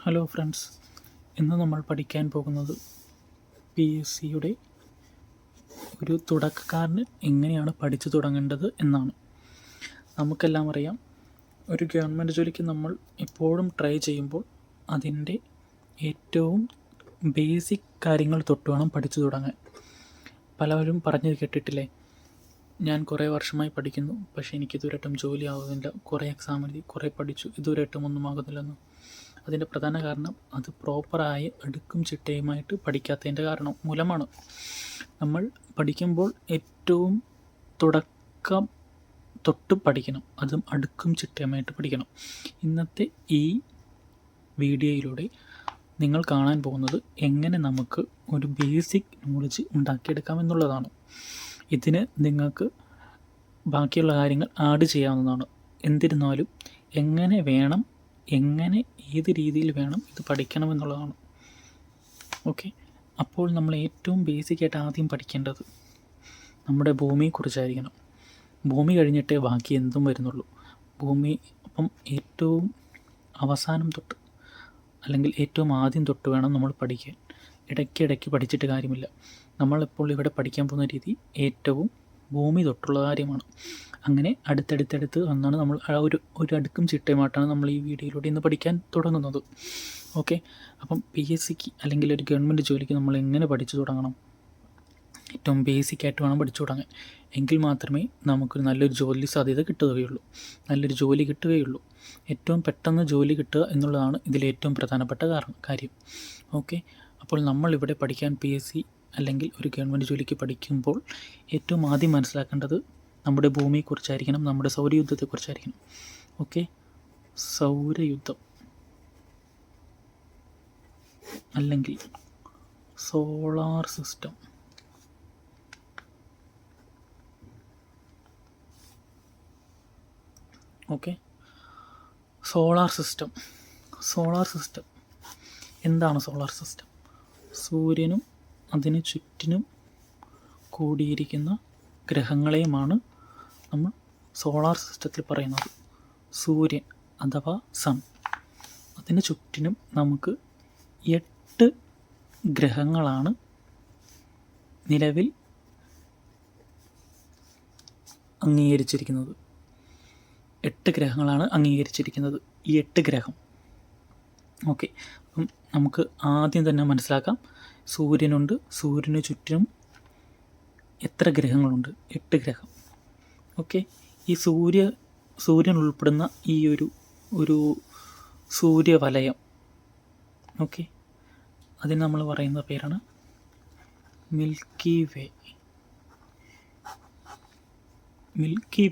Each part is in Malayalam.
ഹലോ ഫ്രണ്ട്സ്, ഇന്ന് നമ്മൾ പഠിക്കാൻ പോകുന്നത് PSC ഒരു തുടക്കക്കാരന് എങ്ങനെയാണ് പഠിച്ചു തുടങ്ങേണ്ടത് എന്നാണ്. നമുക്കെല്ലാം അറിയാം, ഒരു ഗവൺമെൻറ് ജോലിക്ക് നമ്മൾ എപ്പോഴും ട്രൈ ചെയ്യുമ്പോൾ അതിൻ്റെ ഏറ്റവും ബേസിക് കാര്യങ്ങൾ തൊട്ട് വേണം പഠിച്ചു തുടങ്ങാൻ. പലവരും പറഞ്ഞു കേട്ടിട്ടില്ലേ, ഞാൻ കുറേ വർഷമായി പഠിക്കുന്നു, പക്ഷേ എനിക്കിതുവരെയായിട്ടും ജോലി ആവുന്നില്ല, കുറേ എക്സാം എഴുതി, കുറേ പഠിച്ചു, ഇതുവരെയായിട്ടും ഒന്നും ആകുന്നില്ലെന്ന്. അതിൻ്റെ പ്രധാന കാരണം അത് പ്രോപ്പറായി അടുക്കും ചിട്ടയുമായിട്ട് പഠിക്കാത്തതിൻ്റെ കാരണം മൂലമാണ്. നമ്മൾ പഠിക്കുമ്പോൾ ഏറ്റവും തുടക്കം തൊട്ട് പഠിക്കണം, അതും അടുക്കും ചിട്ടയുമായിട്ട് പഠിക്കണം. ഇന്നത്തെ ഈ വീഡിയോയിലൂടെ നിങ്ങൾ കാണാൻ പോകുന്നത് എങ്ങനെ നമുക്ക് ഒരു ബേസിക് നോളജ് ഉണ്ടാക്കിയെടുക്കാമെന്നുള്ളതാണ്. ഇതിന് നിങ്ങൾക്ക് ബാക്കിയുള്ള കാര്യങ്ങൾ ആഡ് ചെയ്യാവുന്നതാണ്. എന്നിരുന്നാലും എങ്ങനെ ഏത് രീതിയിൽ വേണം ഇത് പഠിക്കണമെന്നുള്ളതാണ്. ഓക്കെ, അപ്പോൾ നമ്മൾ ഏറ്റവും ബേസിക്കായിട്ട് ആദ്യം പഠിക്കേണ്ടത് നമ്മുടെ ഭൂമിയെക്കുറിച്ചായിരിക്കണം. ഭൂമി കഴിഞ്ഞിട്ടേ ബാക്കി എന്തും വരുന്നുള്ളൂ. ഭൂമി അപ്പം ഏറ്റവും അവസാനം തൊട്ട് അല്ലെങ്കിൽ ഏറ്റവും ആദ്യം തൊട്ട് വേണം നമ്മൾ പഠിക്കാൻ. ഇടയ്ക്കിടയ്ക്ക് പഠിച്ചിട്ട് കാര്യമില്ല. നമ്മളിപ്പോൾ ഇവിടെ പഠിക്കാൻ പോകുന്ന രീതി ഏറ്റവും ഭൂമി തൊട്ടുള്ള കാര്യമാണ്. അങ്ങനെ അടുത്തടുത്തടുത്ത് വന്നാണ് നമ്മൾ ആ ഒരു അടുക്കും ചിട്ടയുമായിട്ടാണ് നമ്മൾ ഈ വീഡിയോയിലൂടെ ഇന്ന് പഠിക്കാൻ തുടങ്ങുന്നത്. ഓക്കെ, അപ്പം PSCക്ക് അല്ലെങ്കിൽ ഒരു ഗവൺമെൻറ് ജോലിക്ക് നമ്മൾ എങ്ങനെ പഠിച്ചു തുടങ്ങണം? ഏറ്റവും ബേസിക്കായിട്ട് വേണം പഠിച്ചു തുടങ്ങാൻ. എങ്കിൽ മാത്രമേ നമുക്കൊരു നല്ലൊരു ജോലി സാധ്യത കിട്ടുകയുള്ളൂ, നല്ലൊരു ജോലി കിട്ടുകയുള്ളൂ. ഏറ്റവും പെട്ടെന്ന് ജോലി കിട്ടുക എന്നുള്ളതാണ് ഇതിലേറ്റവും പ്രധാനപ്പെട്ട കാര്യം. ഓക്കെ, അപ്പോൾ നമ്മളിവിടെ പഠിക്കാൻ PSC അല്ലെങ്കിൽ ഒരു ഗവൺമെൻറ് ജോലിക്ക് പഠിക്കുമ്പോൾ ഏറ്റവും ആദ്യം മനസ്സിലാക്കേണ്ടത് നമ്മുടെ ഭൂമിയെക്കുറിച്ചായിരിക്കണം, നമ്മുടെ സൗരയുദ്ധത്തെക്കുറിച്ചായിരിക്കണം. ഓക്കെ, സൗരയുദ്ധം അല്ലെങ്കിൽ solar system. Okay, solar system എന്താണ് സോളാർ സിസ്റ്റം? സൂര്യനും അതിന് ചുറ്റിനും കൂടിയിരിക്കുന്ന ഗ്രഹങ്ങളെയുമാണ് നമ്മൾ സോളാർ സിസ്റ്റത്തിൽ പറയുന്നത്. സൂര്യൻ അഥവാ സൺ, അതിന് ചുറ്റിനും നമുക്ക് 8 ഗ്രഹങ്ങളാണ് നിലവിൽ അംഗീകരിച്ചിരിക്കുന്നത്. 8 ഗ്രഹങ്ങളാണ് അംഗീകരിച്ചിരിക്കുന്നത്. ഈ 8 ഗ്രഹം. ഓക്കെ, അപ്പം നമുക്ക് ആദ്യം തന്നെ മനസ്സിലാക്കാം, സൂര്യനുണ്ട്, സൂര്യന് ചുറ്റിനും എത്ര ഗ്രഹങ്ങളുണ്ട്? 8 ഗ്രഹം. ഓക്കെ, ഈ സൂര്യൻ ഉൾപ്പെടുന്ന ഈ ഒരു സൂര്യവലയം, ഓക്കെ, അതിന് നമ്മൾ പറയുന്ന പേരാണ് മിൽക്കി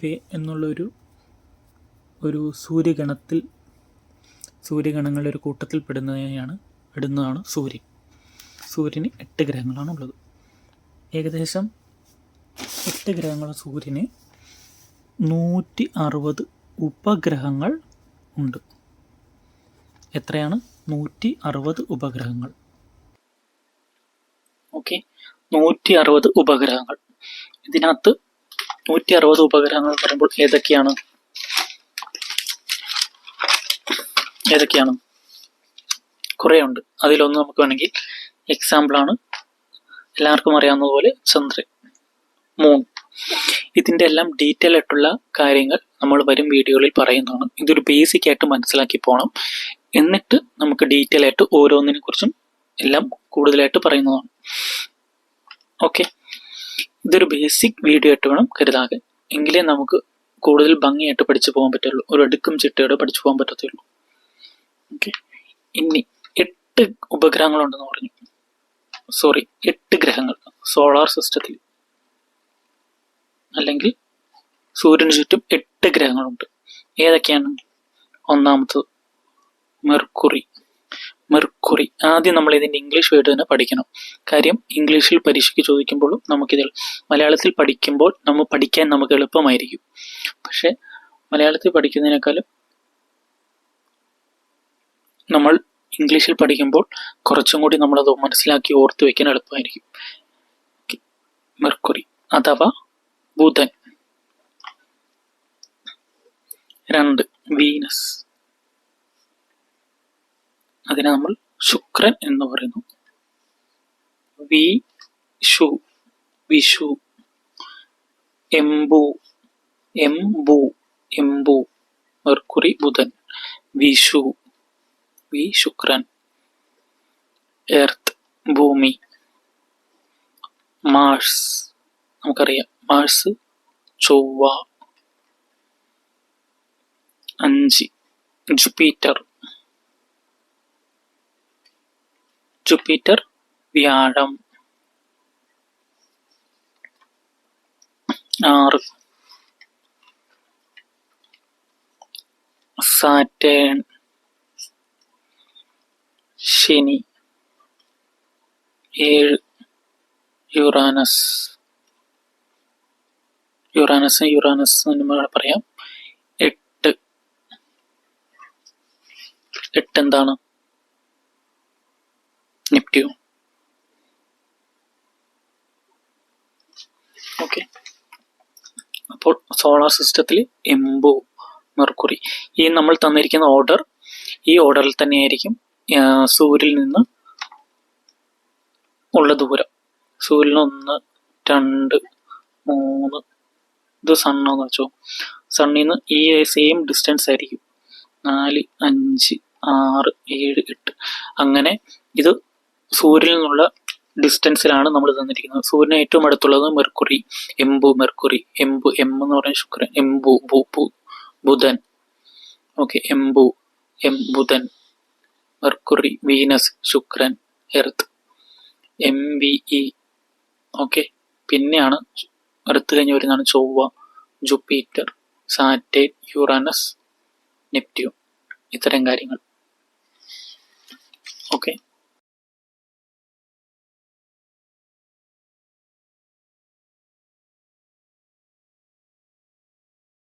വേ എന്നുള്ളൊരു സൂര്യഗണങ്ങളുടെ ഒരു കൂട്ടത്തിൽ പെടുന്നതാണ് സൂര്യൻ. സൂര്യന് 8 ഗ്രഹങ്ങളാണുള്ളത്. ഏകദേശം 8 ഗ്രഹങ്ങൾ സൂര്യന് 160 ഉപഗ്രഹങ്ങൾ ഉണ്ട്. എത്രയാണ്? 160 ഉപഗ്രഹങ്ങൾ. ഓക്കെ, 160 ഉപഗ്രഹങ്ങൾ. ഇതിനകത്ത് 160 ഉപഗ്രഹങ്ങൾ പറയുമ്പോൾ ഏതൊക്കെയാണ്? കുറേ ഉണ്ട്. അതിലൊന്ന് നമുക്ക് വേണമെങ്കിൽ എക്സാമ്പിളാണ്, എല്ലാവർക്കും അറിയാവുന്നതുപോലെ ചന്ദ്രൻ, മൂൺ. ഇതിൻ്റെ എല്ലാം ഡീറ്റെയിൽ ആയിട്ടുള്ള കാര്യങ്ങൾ നമ്മൾ വരും വീഡിയോകളിൽ പറയുന്നതാണ്. ഇതൊരു ബേസിക് ആയിട്ട് മനസ്സിലാക്കി പോകണം. എന്നിട്ട് നമുക്ക് ഡീറ്റെയിൽ ആയിട്ട് ഓരോന്നിനെ കുറിച്ചും എല്ലാം കൂടുതലായിട്ട് പറയുന്നതാണ്. ഓക്കെ, ഇതൊരു ബേസിക് വീഡിയോ ആയിട്ട് വേണം കരുതാൻ. എങ്കിലേ നമുക്ക് കൂടുതൽ ഭംഗിയായിട്ട് പഠിച്ചു പോകാൻ പറ്റുള്ളൂ, ഒരു അടുക്കും ചിട്ടയോടെ പഠിച്ചു പോകാൻ പറ്റത്തുള്ളൂ. ഓക്കെ, ഇനി 8 ഉപഗ്രഹങ്ങളുണ്ടെന്ന് പറഞ്ഞു. 8 ഗ്രഹങ്ങൾ സോളാർ സിസ്റ്റത്തിൽ, അല്ലെങ്കിൽ സൂര്യന് ചുറ്റും 8 ഗ്രഹങ്ങളുണ്ട്. ഏതൊക്കെയാണ്? ഒന്നാമത്തത് മെർക്കുറി. ആദ്യം നമ്മൾ ഇതിൻ്റെ ഇംഗ്ലീഷ് വേർഡ് തന്നെ പഠിക്കണം. കാര്യം ഇംഗ്ലീഷിൽ പരീക്ഷയ്ക്ക് ചോദിക്കുമ്പോഴും നമുക്കിതിൽ മലയാളത്തിൽ പഠിക്കുമ്പോൾ പഠിക്കാൻ നമുക്ക് എളുപ്പമായിരിക്കും. പക്ഷെ മലയാളത്തിൽ പഠിക്കുന്നതിനേക്കാളും നമ്മൾ ഇംഗ്ലീഷിൽ പഠിക്കുമ്പോൾ കുറച്ചും കൂടി നമ്മളത് മനസ്സിലാക്കി ഓർത്ത് വയ്ക്കാൻ എളുപ്പമായിരിക്കും. മെർക്കുറി അഥവാ ബുധൻ. 2 വീനസ് അതിനെ നമ്മൾ ശുക്രൻ എന്ന് പറയുന്നു. വിഷു വിഷു. എംബു എംബു എംബു മെർക്കുറി ബുധൻ. വിഷു വി ശുക്രൻ. എർത്ത് ഭൂമി. മാർസ് നമുക്കറിയാം, മാർസ് ചൊവ്വ. 5 ജുപ്പിറ്റർ ജുപ്പിറ്റർ വ്യാഴം. 6 സാറ്റേൺ ശനി. 7 യുറാനസ് യുറാനസ് എന്ന് പറയാം. 8 എന്താണ്? നെപ്റ്റ്യൂൺ. ഓക്കെ, അപ്പോൾ സോളാർ സിസ്റ്റത്തിൽ എംബു, മെർക്കുറി. ഈ നമ്മൾ തന്നിരിക്കുന്ന ഓർഡർ, ഈ ഓർഡറിൽ തന്നെയായിരിക്കും സൂര്യനിൽ നിന്ന് ഉള്ള ദൂരം. സൂര്യന് 1, 2, 3. ഇത് സണ്ണെന്ന് വെച്ചോ. സണ്ണിൽ നിന്ന് ഈ സെയിം ഡിസ്റ്റൻസ് ആയിരിക്കും. 4, 5, 6, 7, 8. അങ്ങനെ ഇത് സൂര്യനിൽ നിന്നുള്ള ഡിസ്റ്റൻസിലാണ് നമ്മൾ തന്നിരിക്കുന്നത്. സൂര്യന് ഏറ്റവും അടുത്തുള്ളത് മെർക്കുറി, എംബു മെർക്കുറി. എംബു എം എന്ന് പറയുന്നത് ശുക്രൻ. എംബു ബുധൻ. ഓക്കെ, എംബു ബുധൻ. മെർക്കുറി വീനസ് ശുക്രൻ. Earth MVE. ഓക്കെ, പിന്നെയാണ് എർത്ത് കഴിഞ്ഞ് വരുന്നതാണ് ചൊവ്വ, ജുപ്പിറ്റർ, സാറ്റേൺ, യുറാനസ്, നെപ്റ്റ്യൂൺ. ഇത്തരം കാര്യങ്ങൾ.